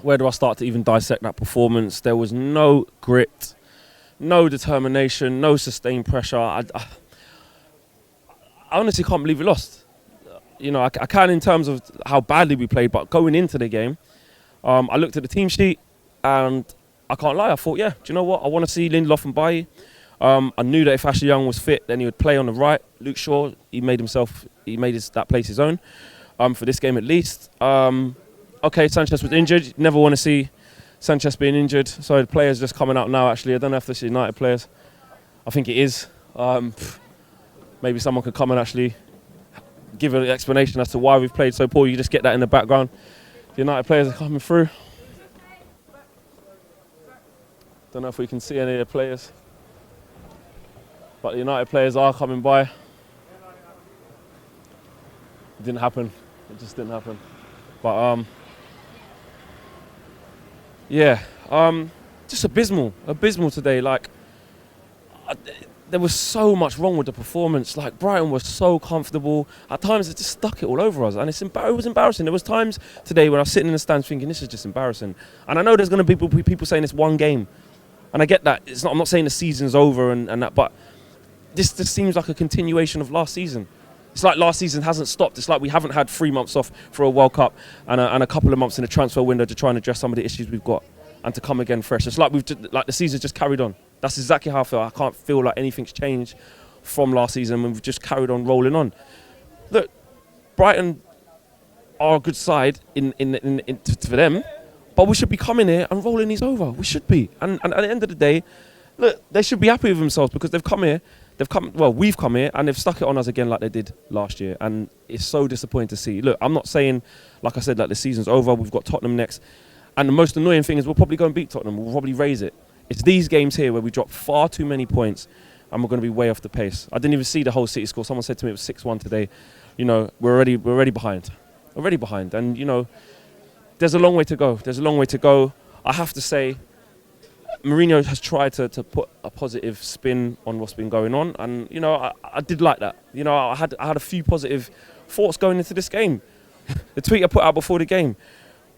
where do I start to even dissect that performance? There was no grit, no determination, no sustained pressure. I honestly can't believe we lost. You know, I can in terms of how badly we played, but going into the game, I looked at the team sheet and I can't lie, I thought, yeah, do you know what? I want to see Lindelof and Bailly. I knew that if Ashley Young was fit, then he would play on the right. Luke Shaw, he made that place his own, for this game at least. Okay, Sanchez was injured. Never want to see Sanchez being injured. So the players just coming out now, actually. I don't know if this is United players. I think it is. Maybe someone could come and actually give an explanation as to why we've played so poor. You just get that in the background. The United players are coming through. Don't know if we can see any of the players. But the United players are coming by. It didn't happen. It just didn't happen. But yeah, just abysmal today. Like, there was so much wrong with the performance. Like, Brighton was so comfortable. At times, it just stuck it all over us, and it was embarrassing. There was times today when I was sitting in the stands thinking, this is just embarrassing. And I know there's going to be people saying it's one game, and I get that. I'm not saying the season's over and that, but this just seems like a continuation of last season. It's like last season hasn't stopped. It's like we haven't had 3 months off for a World Cup and a couple of months in the transfer window to try and address some of the issues we've got and to come again fresh. It's like the season's just carried on. That's exactly how I feel. I can't feel like anything's changed from last season when we've just carried on rolling on. Look, Brighton are a good side for them, but we should be coming here and rolling these over. We should be. And at the end of the day, look, they should be happy with themselves because we've come here and they've stuck it on us again like they did last year. And it's so disappointing to see. Look, I'm not saying, like I said, like the season's over. We've got Tottenham next. And the most annoying thing is we'll probably go and beat Tottenham. We'll probably raise it. It's these games here where we drop far too many points and we're going to be way off the pace. I didn't even see the whole City score. Someone said to me it was 6-1 today. You know, we're already behind. Already behind. And, you know, there's a long way to go. I have to say, Mourinho has tried to put a positive spin on what's been going on, and you know I did like that. You know, I had a few positive thoughts going into this game. The tweet I put out before the game: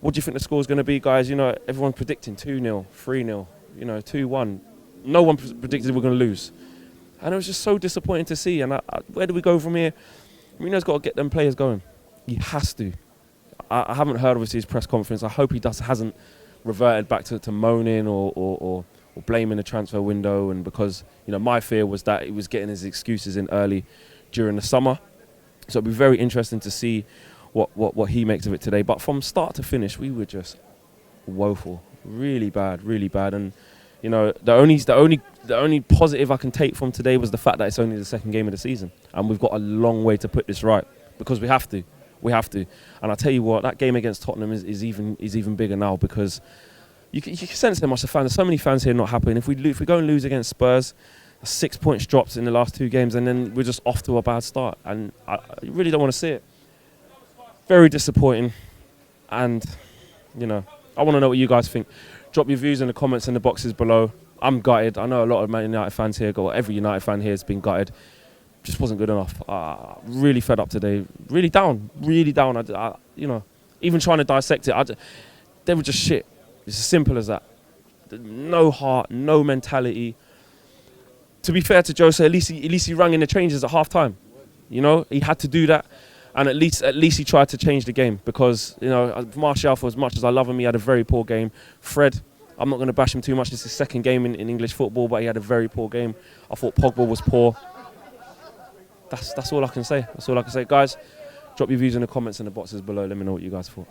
what do you think the score's going to be, guys? You know, everyone's predicting 2-0, 3-0, you know, 2-1. No one predicted we're going to lose, and it was just so disappointing to see. And where do we go from here? Mourinho's got to get them players going. He has to. I haven't heard obviously his press conference. I hope he hasn't reverted back to moaning or blaming the transfer window, and because, you know, my fear was that he was getting his excuses in early during the summer. So it'll be very interesting to see what he makes of it today. But from start to finish, we were just woeful, really bad. And you know, the only positive I can take from today was the fact that it's only the second game of the season, and we've got a long way to put this right because we have to. And I'll tell you what, that game against Tottenham is even bigger now, because you can sense how much the fans. There's so many fans here not happy. And if we go and lose against Spurs, 6 points dropped in the last 2 games, and then we're just off to a bad start. And I really don't want to see it. Very disappointing. And you know, I want to know what you guys think. Drop your views in the comments in the boxes below. I'm gutted. I know a lot of Man United fans here. Every United fan here has been gutted. Just wasn't good enough. Really fed up today. Really down. I you know, even trying to dissect it, they were just shit. It's as simple as that. No heart, no mentality. To be fair to Jose, at least he rang in the changes at half time. You know, he had to do that, and at least he tried to change the game, because, you know, Martial, for as much as I love him, he had a very poor game. Fred, I'm not going to bash him too much. It's his second game in English football, but he had a very poor game. I thought Pogba was poor. That's all I can say. Guys, drop your views in the comments in the boxes below. Let me know what you guys thought.